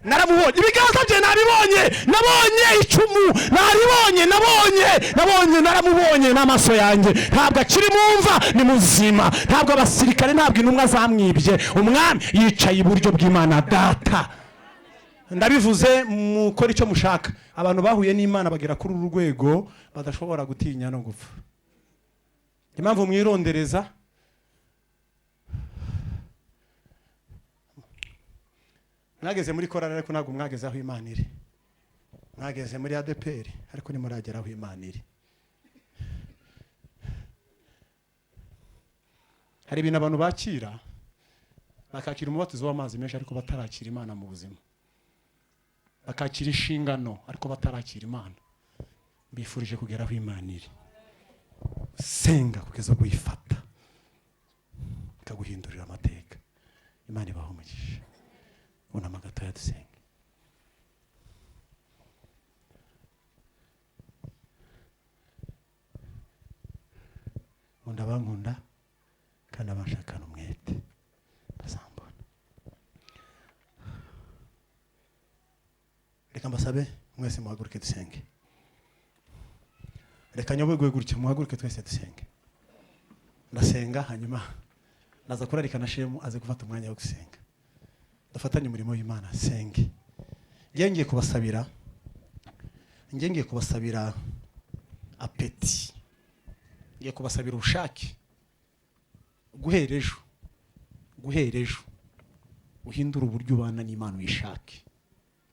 naramubonye ibiganza bye nabonye icumu naramubonye n'amaso yanjye ntabwo akiri mumva ni muzima ntabwo abasirikare ntabwo intumwa zamwibye umwami yicaye iburyo bw'Imana data. Ndabivuze mukora icyo mushaka abantu bahuye n'Imana bagera kuri uru rwego badashobora gutinya no gupfa. Impamvu mwirondereza mwageze muri korali ariko ntabwo mwageze aho Imana iri. Mwageze muri ADEPR ariko nimuragera aho Imana iri. Hari ibintu abantu bakakira umubatizo w'amazi menshi ariko batarakira Imana mu buzima. Bakakira inshingano ariko batarakira Imana. Mbifurije kugera aho Imana iri. Senga kugeza kuyifata ikaguhindurira amateka. Imana ibaho umugisha. Unama gatoya dusenge. Bankunda kandi abashakana umwete bazambona. Reka mbasabe mwese muhaguruke dusenge. Reka nyobogwe gutya muhaguruke twese dusenge. Ndasenga hanyuma naza kurarika na shemu aze gufata umwanya wo gusenga, dufatanye umurimo w'Imana. Senge. Ngiye kubasabira apeti, ngiye kubasabira ubushake. Guhera ejo uhindura uburyo ubana n'Imana uyishake,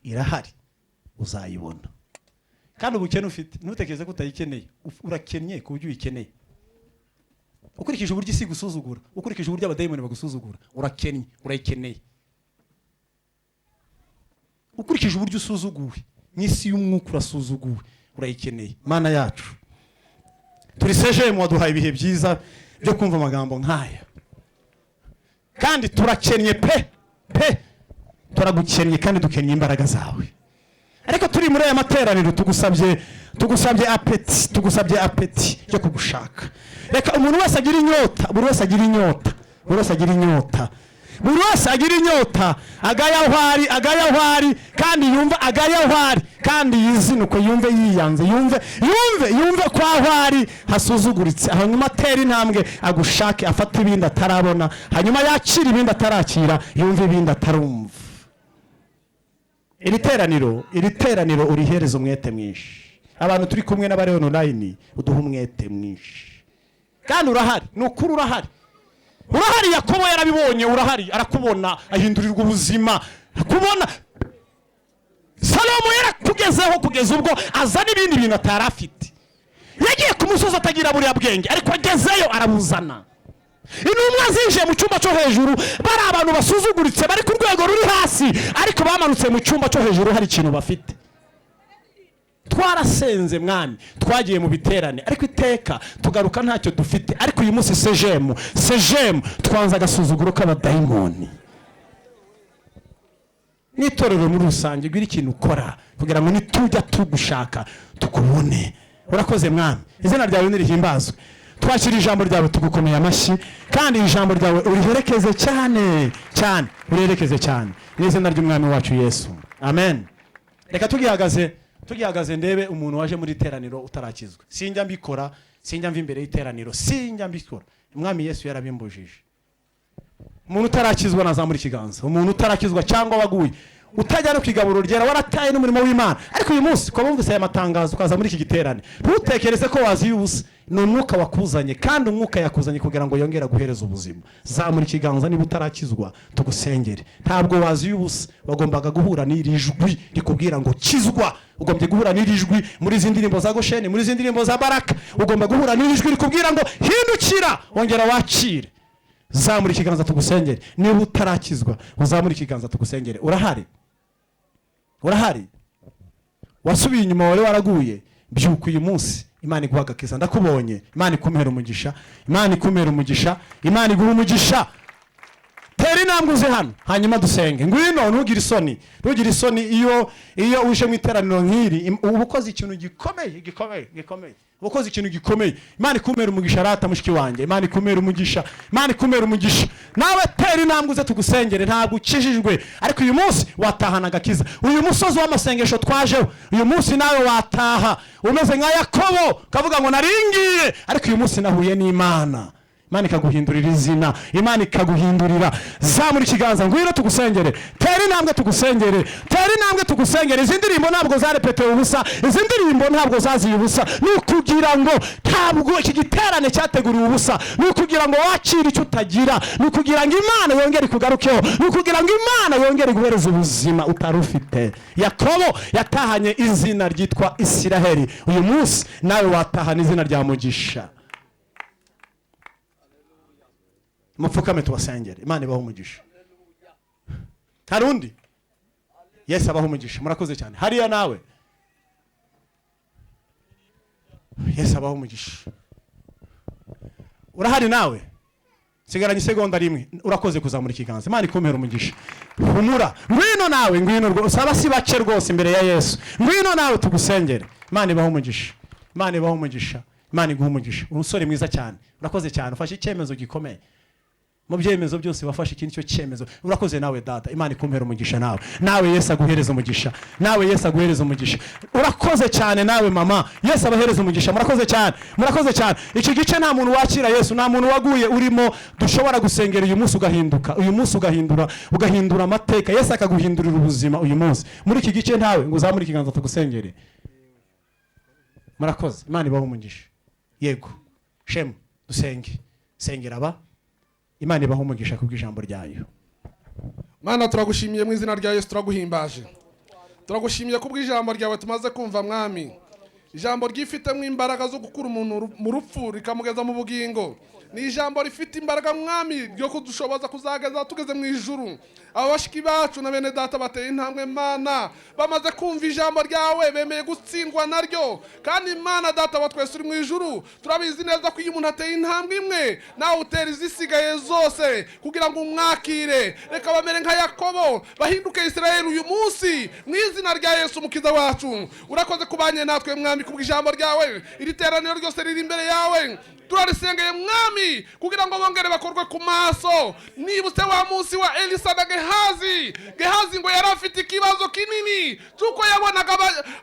irahari, uzayibona. Kandi ubukene ufite ntutekereze ko utayikeneye, urakennye ku buryo uyikeneye. Ukurikije uburyo isi gusuzugura, ukurikije uburyo abadayimoni bagusuzugura, urakennye, urayikeneye. Ukurikije uburyo usuzuguwe n'isi y'umwuka, urasuzuguwe, urayikeneye. Mana yacu, turi Segem, waduhaye ibihe byiza byo kumva amagambo nk'aya, kandi turakennye pe turagukennye kandi dukennye imbaraga zawe. Ariko turi muri aya materaniro tugusabye apeti yo kugushaka. Reka umuntu wese agira inyota, buri wese agira inyota, agayahwari kandi yumva agayahwari kandi yizinuko, yumve yiyanze, yumve ko ahwari hasuzuguritse. Hanyuma atera intambwe agushake, afata ibindi atarabona, hanyuma yakira ibindi atarakira, yumve ibindi atarumva. Iri teraniro urihereza umwete mwinshi. Abantu turi kumwe n'abari online uduha umwete mwinshi, kandi urahari, nukuri urahari. Yakobo yarabibonye, urahari, arakubona, ahindurirwa ubuzima, akubona. Salomo yarakugezeho kugeza ubwo azana ibindi bintu atarafite. Yagiye ku musozi atagira buriya bwenge, ariko agezeyo arabuzana. Intumwa zinjiye mu cyumba cyo hejuru, bari abantu basuzuguritse, bari ku rwego ruri hasi, ariko bamanutse mu cyumba cyo hejuru hari ikintu bafite. Twarasenze mwami, twagiye mu biterane, ariko iteka tugaruka ntacyo dufite. Ariko uyu munsi Segem twanze agasuzuguro k'abadayimoni. N'itorero muri rusange gira ikintu ukora kugira ngo nitujya tugushaka tukubone. Urakoze mwami, izina ryawe nirihimbazwe. Twakira ijambo ryawe tugukomeye amashyi, kandi ijambo ryawe uriherekeze cyane, uriherekeze cyane, n'izina ry'umwami wacu Yesu, amen. Reka tugihagaze ndebe umuntu waje muri teraniro utarakizwa. Sinjya mbikora, sinjya mva imbere y'iteraniro, sinjya mbikora. Umwami Yesu yarabimbujije. Umuntu utarakizwa nazamura ikiganza. Umuntu utarakizwa cyangwa waguye, utajya no kwigaburo ryera, warataye n'umurimo w'Imana. Ariko uyu munsi kwa bumvise aya matangazo ukaza muri iki giterane, ntutekereze ko waziye ubusa. Ni umwuka wakuzanye, kandi umwuka yakuzanye kugira ngo yongere guhereza ubuzima. Zamura ikiganza niba utarakizwa tugusengere. Ntabwo waziye ubusa, wagombaga guhura n'iri jwi rikubwira ngo kizwa. Ugombye guhura n'iri jwi muri izi ndirimbo za Gosheni, muri izi ndirimbo za Baraka. Ugomba guhura n'iri jwi rikubwira ngo hindukira, ongera wakire. Zamura ikiganza tugusengere. Niba utarakizwa uzamura ikiganza tugusengere. Urahari, wasubiye inyuma, wari waraguye, byuka uyu munsi. Imana iguha agakiza, ndakubonye. Imana ikumera umugisha, Imana iguha umugisha. Tera intambwe uze hano, hanyuma dusenge. Ngwino, ntugire isoni iyo uje mu iteraniro nk'iri. Uba ukoze ikintu gikomeye, ukoze ikintu gikomeye. Imana ikumera umugisha rata mushiki wanjye, Imana ikumera umugisha. Nawe tera intambwe uze tugusengere. Ntabwo ukijijwe, ariko uyu munsi watahana agakiza. Uyu musozi w'amasengesho twajeho, uyu munsi nawe wataha umeze nka Yakobo, kavuga ngo naringiye, ariko uyu munsi nahuye n'Imana. Imana ikaguhindurira izina, Imana ikaguhindurira. Zamura ikiganza, ngwino tugusengere. Tera intambwe tugusengere. Izi ndirimbo ntabwo zarepetewe ubusa, izi ndirimbo ntabwo zaziye ubusa. Ni ukugira ngo ntabwo iki giterane cyateguriwe ubusa, ni ukugira ngo wakire icyo utagira, ni ukugira ngo Imana yongere ikugarukeho, ni ukugira ngo Imana yongere guhereza ubuzima utarufite. Yakobo yatahanye izina ryitwa Isiraheli, uyu munsi nawe watahana izina rya Mugisha. Mupfukame tubasengere. Imana ibaho umugisha. Harundi Yesu abaho umugisha. Murakoze cyane. Hariya nawe Yesu abaho umugisha. Urahari nawe, sigaranye isegonda rimwe. Urakoze kuzamura ikiganza. Imana ikumera umugisha. Humura, ngwino nawe, ngwino rwose. Abasi bace rwose imbere ya Yesu. Ngwino nawe tugusengere. Imana ibaho umugisha, Imana iguha umugisha. Umusore mwiza cyane, urakoze cyane, ufashe icyemezo gikomeye. mu byemezo byose wafashe ikindi cyo cyemezo. Urakoze nawe data, Imana ikumpera umugisha nawe Yesu aguhereza umugisha, nawe Yesu aguhereza umugisha. Urakoze cyane nawe mama, Yesu abahereza umugisha. Murakoze cyane. Iki gice nta muntu wakira Yesu, nta muntu waguye urimo dushobora gusengera uyu munsi ugahinduka, uyu munsi ugahindura amateka. Yesu akaguhindurira ubuzima uyu munsi. Muri iki gice ntawe ngo uzamure ikiganza tugusengere. Murakoze, Imana ibahe umugisha. Yego shemu dusenge, sengera aba, Imana ibahe umugisha kubw'ijambo ryayo. Mana turagushimiye mu izina rya Yesu, turaguhimbaje, turagushimiye kubw'ijambo ryawe tumaze kumva mwami. Ijambo ryifitemo imbaraga zo gukura umuntu mu rupfu rikamugeza mu bugingo. Ni ijambo rifite imbaraga mwami ryo kudushoboza kuzageza tugeze mu ijuru. Abashiki bacu na bene data bateye intambwe Mana, bamaze kumva ijambo ryawe bemeye gutsindwa naryo. Kandi Mana data wa twese uri mu ijuru, turabizi neza ko iyo umuntu ateye intambwe imwe nawe utera izisigaye zose kugira ngo umwakire. Reka bamere nka Yakobo bahinduke Isirayeli uyu munsi mu izina rya Yesu umukiza wacu. Urakoze kubanye natwe mwami kubw'ijambo ryawe. Iri teraniro ryose riri imbere yawe turarisengeye mwami kugira ngo bongere bakorwe ku maso. Nibutse wa munsi wa Elisa na Gehazi ngo yari afite ikibazo kinini cyuko yabonaga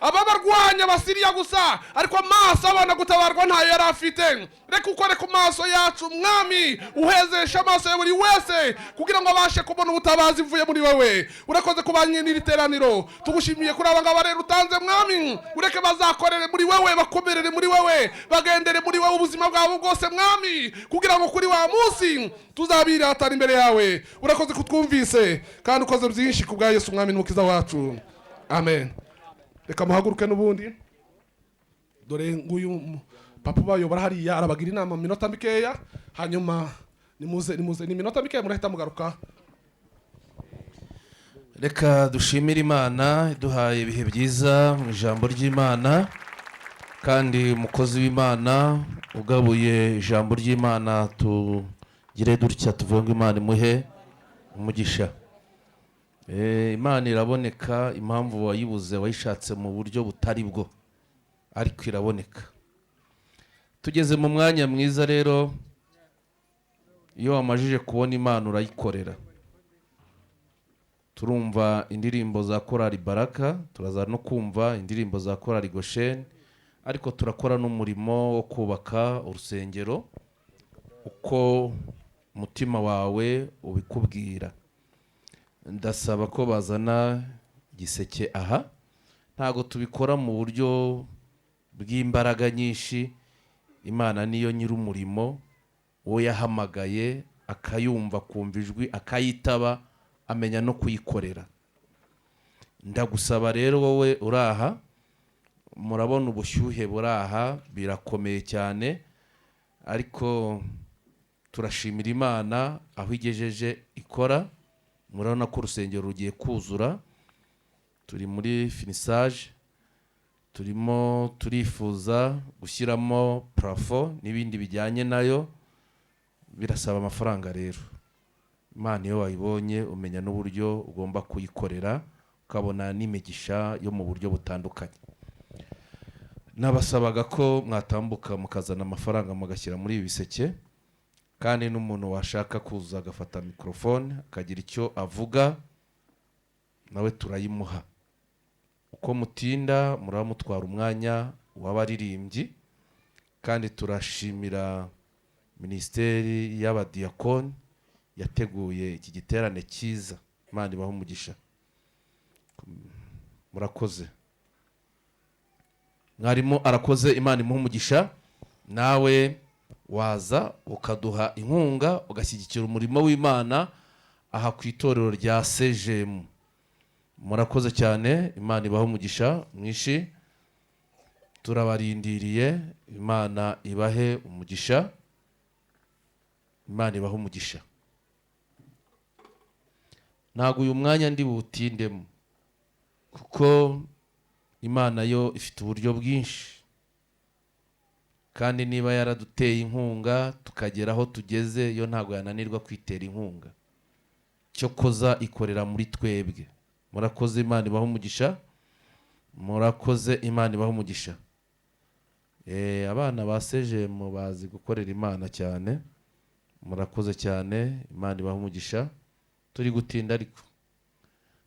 ababarwanya Abasiriya gusa, ariko amaso abona gutabarwa ntayo yari afite. Reka ukore ku maso yacu mwami, uhezesha amaso ya buri wese kugira ngo abashe kubona ubutabazi buvuye muri wowe. Urakoze kubanye n'iri teraniro, tugushimiye kuri aba ngaba rero utanze mwami. Ureke bazakorere muri wowe, bakomerere muri wowe, bagendere muri wowe ubuzima bwabo bwose mwami, kugira ngo kuri wa munsi tuzabiratana imbere yawe. Urakoze kutwumvise kandi ukoze byinshi kubwa Yesu mwami n'umukiza wacu, amen. Reka muhaguruke n'ubundi, dore nguyu papa bayobora hariya arabagira inama mu minota mikeya, hanyuma nimuze ni minota mikeya murahita mugaruka. Reka dushimire Imana iduhaye ibihe byiza mu ijambo ry'Imana, kandi umukozi w'Imana ugabuye ijambo ry'Imana tugire dutya tuvuge ngo Imana imuhe umugisha. Imana iraboneka, impamvu wayibuze wayishatse mu buryo butari bwo, ariko iraboneka. Tugeze mu mwanya mwiza rero, iyo wamajije kubona Imana urayikorera. Turumva indirimbo za korali Baraka, turaza no kumva indirimbo za korali Gosheni, ariko turakora n'umurimo wo kubaka urusengero uko umutima wawe ubikubwira. Ndasaba ko bazana giseke aha. Ntago tubikora mu buryo bw'imbaraga nyinshi. Imana niyo nyir'umurimo, uwo yahamagaye akayumva, kumva ijwi akayitaba, amenya no kuyikorera. Ndagusaba rero wowe uraha, murabona ubushyuhe buraha, birakomeye cyane, ariko turashimira Imana aho igejeje ikora. Murabona ko urusengero rugiye kuzura, turi muri finissage, turimo turifuza gushyiramo plafond n'ibindi bijyanye nayo, birasaba amafaranga rero. Imana iyo wayibonye umenya n'uburyo ugomba kuyikorera, ukabona n'imigisha yo mu buryo butandukanye. Nabasabaga ko mwatambuka mukazana amafaranga mugashyira muri ibi biseke, kandi n'umuntu washaka kuza agafata mikrofone akagira icyo avuga nawe turayimuha. Uko mutinda muraba mutwara umwanya w'abaririmbyi, kandi turashimira Minisiteri y'Abadiyakoni yateguye iki giterane cyiza. Imana ibahe umugisha. Murakoze. Mwarimu arakoze, Imana imuhe umugisha. Nawe waza ukaduha inkunga ugashyigikira umurimo w'Imana aha ku itorero rya SEGEEM. Murakoze cyane, Imana ibahe umugisha mwinshi. Turabarindiriye, Imana ibahe umugisha. Imana ibahe umugisha. Ntago uyu mwanya ndi butindemo, kuko Imana yo ifite uburyo bwinshi, kandi niba yaraduteye inkunga tukagera aho tugeze, yo ntago yananirwa kwitera inkunga. Cyo koza ikorera muri twebwe. Murakoze, Imana ibahe umugisha. Murakoze, Imana ibahe umugisha. Abana ba SEGEEM bazi gukorera Imana cyane. murakoze cyane, Imana ibahe umugisha. Turi gutinda ariko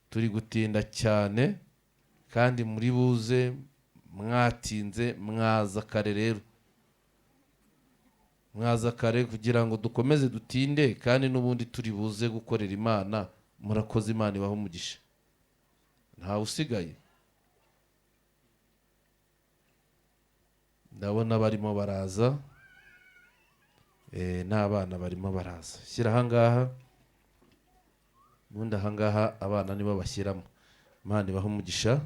turi gutinda cyane, kandi muri buze mwatinze mwaza kare rero, mwaza kare kugira ngo dukomeze dutinde, kandi n'ubundi turi buze gukorera Imana. Murakoze, Imana ibahe umugisha. Ntawe usigaye. Ndabona barimo baraza, n'abana barimo baraza. Shyira ahangaha, ubundi ahangaha abana nibo bashyiramo. Imana ibahe umugisha,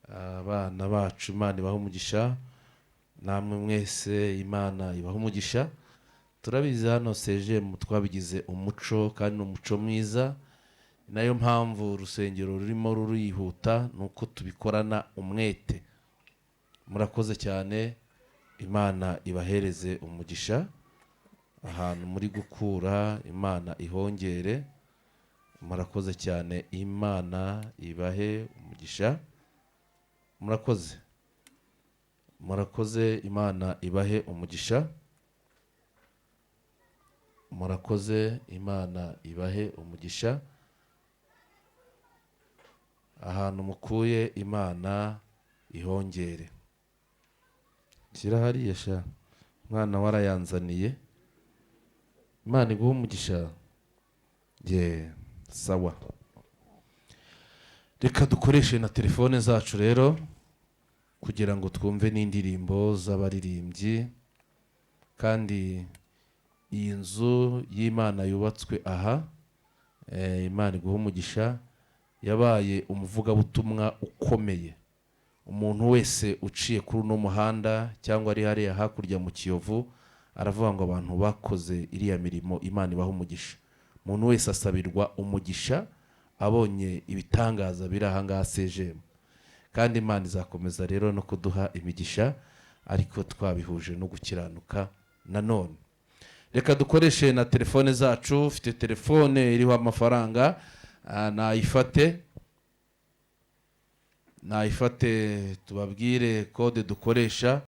abana bacu Imana ibahe umugisha, namwe mwese Imana ibahe umugisha. Turabizi hano SEGEEM twabigize umuco, kandi ni umuco mwiza. Nayo mpamvu urusengero rurimo rurihuta, nuko tubikorana umwete. Murakoze cyane, Imana ibahereze umugisha. Ahantu muri gukura Imana ihongere. Murakoze cyane, Imana ibahe umugisha. Murakoze, murakoze, Imana ibahe umugisha. Murakoze, Imana ibahe umugisha. Ahantu mukuye Imana ihongere. Shyira hariya sha, mwana warayanzaniye. Imana iguhe umugisha. Sawa. Reka dukoreshe na telefone zacu rero, kugira ngo twumve n'indirimbo z'abaririmbyi. Kandi iyi nzu y'Imana yubatswe aha, Imana iguhe umugisha, yabaye umuvugabutumwa ukomeye. Umuntu wese uciye kuri uno muhanda cyangwa ari hariya hakurya mu Kiyovu, aravuga ngo abantu bakoze iriya mirimo Imana ibahe umugisha. Umuntu wese asabirwa umugisha abonye ibitangaza biri ahangaha SEGEEM. Kandi Imana izakomeza rero no kuduha imigisha, ariko twabihuje no gukiranuka nanone. Reka dukoreshe na telefone zacu. Ufite telefone iriho amafaranga, nayifate tubabwire kode dukoresha.